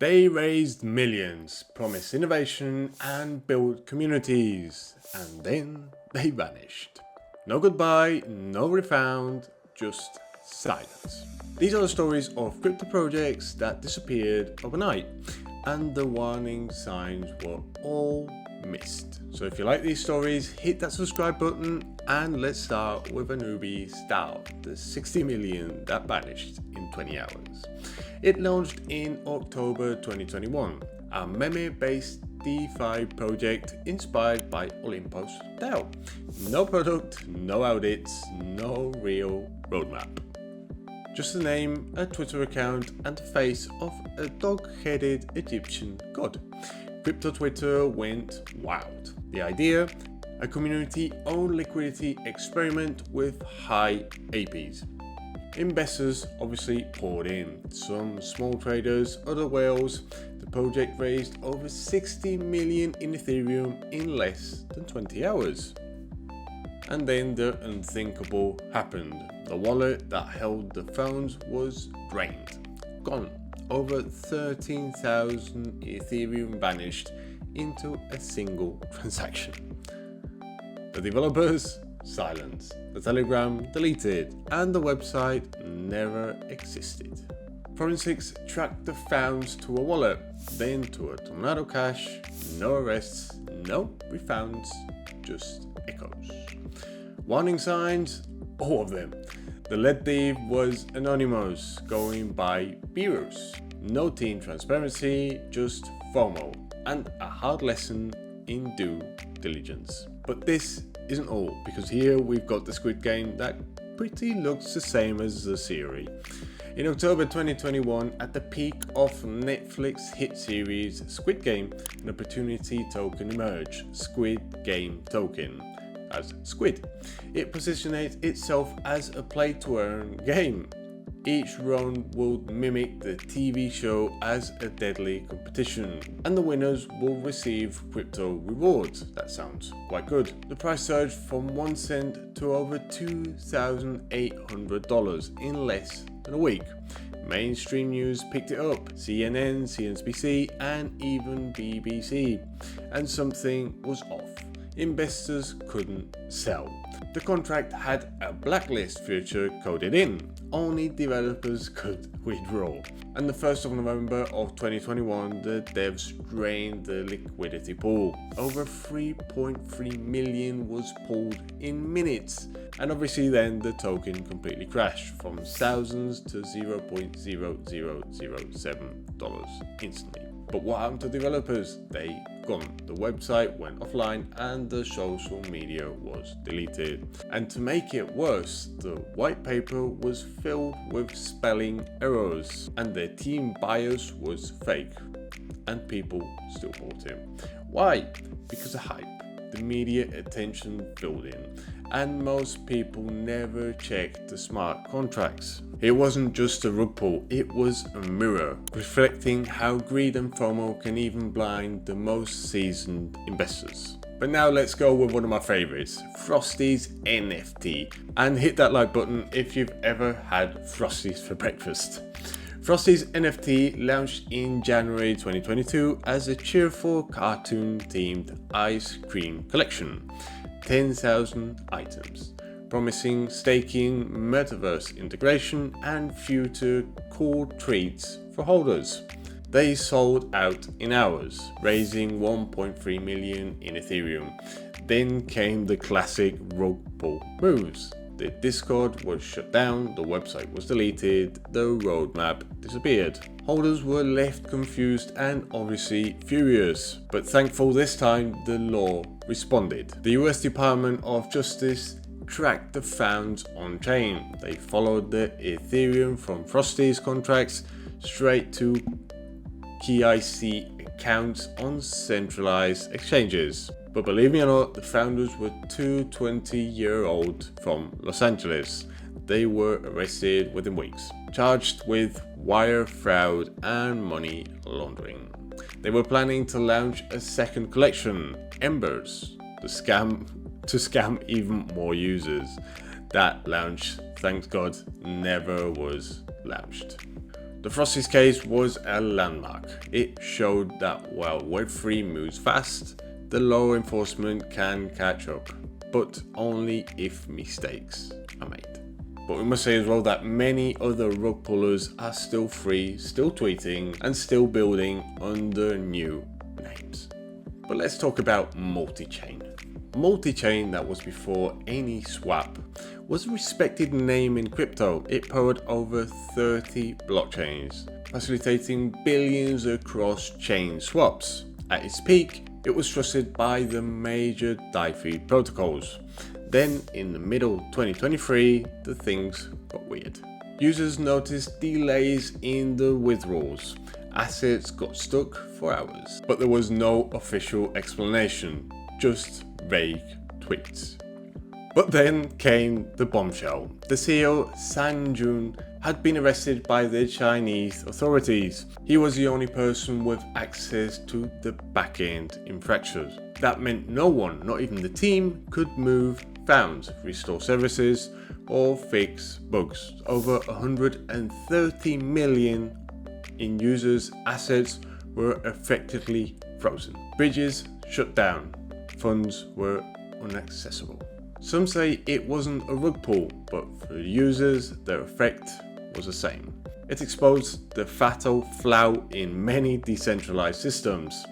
They raised millions, promised innovation and built communities, and then they vanished. No goodbye, no refund, just silence. These are the stories of crypto projects that disappeared overnight, and the warning signs were all missed. So if you like these stories, hit that subscribe button, and let's start with a newbie style, the 60 million that vanished in 20 hours. It launched in October 2021, a meme-based DeFi project inspired by Olympus DAO. No product, no audits, no real roadmap. Just a name, a Twitter account, and the face of a dog-headed Egyptian god. Crypto Twitter went wild. The idea? A community-owned liquidity experiment with high APs. Investors obviously poured in, some small traders, other whales. The project raised over 60 million in Ethereum in less than 20 hours. And then the unthinkable happened. The wallet that held the funds was drained, gone. Over 13,000 Ethereum vanished into a single transaction. The developers? Silence. The Telegram deleted, and the website never existed. Forensics tracked the funds to a wallet, then to a Tornado Cash. No arrests, no refunds, just echoes. Warning signs? All of them. The lead thief was anonymous, going by Beerus. No team transparency, just FOMO, and a hard lesson in due diligence. But this isn't all, because here we've got the Squid Game that pretty looks the same as the series. In October 2021, at the peak of Netflix hit series Squid Game, an opportunity token emerged, Squid Game Token, as Squid. It positioned itself as a play-to-earn game. Each round would mimic the TV show as a deadly competition, and the winners will receive crypto rewards. That sounds quite good. The price surged from 1 cent to over $2,800 in less than a week. Mainstream news picked it up, CNN, CNBC, and even BBC, and something was off. Investors couldn't sell. The contract had a blacklist feature coded in. Only developers could withdraw. And the 1st of November of 2021, the devs drained the liquidity pool. Over 3.3 million was pulled in minutes. And obviously then the token completely crashed from thousands to $0.0007 instantly. But what happened to developers? They gone. The website went offline and the social media was deleted. And to make it worse, the white paper was filled with spelling errors and their team bias was fake. And people still bought it. Why? Because of hype. The media attention filled in, and most people never checked the smart contracts. It wasn't just a rug pull, it was a mirror, reflecting how greed and FOMO can even blind the most seasoned investors. But now let's go with one of my favorites, Frosty's NFT, and hit that like button if you've ever had Frosties for breakfast. Frosty's NFT launched in January 2022 as a cheerful cartoon-themed ice cream collection, 10,000 items, promising staking, metaverse integration, and future cool treats for holders. They sold out in hours, raising 1.3 million in Ethereum. Then came the classic rug pull moves. The Discord was shut down, the website was deleted, the roadmap disappeared. Holders were left confused and obviously furious, but thankful this time the law responded. The US Department of Justice tracked the funds on chain. They followed the Ethereum from Frosty's contracts straight to KIC accounts on centralized exchanges. But believe me or not, the founders were two 20-year-olds from Los Angeles. They were arrested within weeks, charged with wire fraud and money laundering. They were planning to launch a second collection, Embers, to scam even more users. That launch, thank God, never was launched. The Frosties case was a landmark. It showed that while Web3 moves fast, the law enforcement can catch up, but only if mistakes are made. But we must say as well that many other rug pullers are still free, still tweeting, and still building under new names. But let's talk about multi-chain. Multi-chain, that was before any swap, was a respected name in crypto. It powered over 30 blockchains, facilitating billions across chain swaps. At its peak, it was trusted by the major DeFi protocols. Then, in the middle 2023, the things got weird. Users noticed delays in the withdrawals. Assets got stuck for hours, but there was no official explanation, just vague tweets. But then came the bombshell. The CEO, Sanjun, had been arrested by the Chinese authorities. He was the only person with access to the back-end infrastructure. That meant no one, not even the team, could move funds, restore services, or fix bugs. Over 130 million in users' assets were effectively frozen. Bridges shut down. Funds were inaccessible. Some say it wasn't a rug pull, but for users, their effect was the same. It exposed the fatal flaw in many decentralized systems.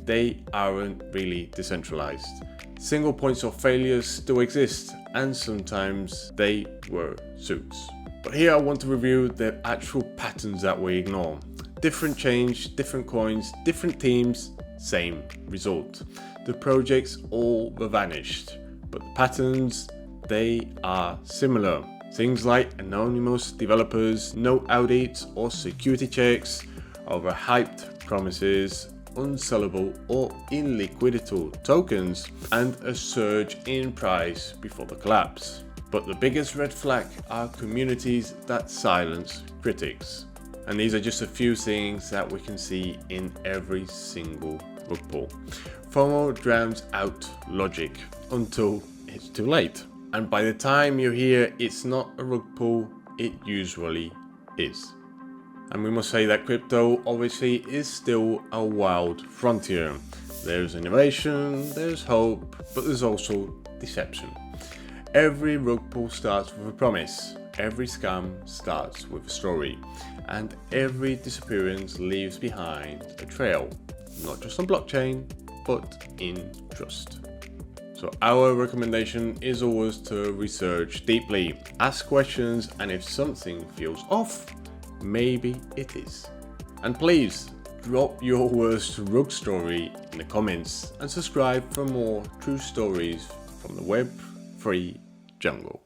They aren't really decentralized. Single points of failure still exist, and sometimes they were suits. But here I want to review the actual patterns that we ignore. Different change, different coins, different teams, same result. The projects all were vanished, but the patterns, they are similar. Things like anonymous developers, no audits or security checks, overhyped promises, unsellable or illiquid tokens, and a surge in price before the collapse. But the biggest red flag are communities that silence critics. And these are just a few things that we can see in every single rug pull. FOMO drowns out logic until it's too late. And by the time you hear it's not a rug pull, it usually is. And we must say that crypto obviously is still a wild frontier. There's innovation, there's hope, but there's also deception. Every rug pull starts with a promise, every scam starts with a story, and every disappearance leaves behind a trail, not just on blockchain, but in trust. So our recommendation is always to research deeply, ask questions, and if something feels off, maybe it is. And please drop your worst rug story in the comments and subscribe for more true stories from the Web3 jungle.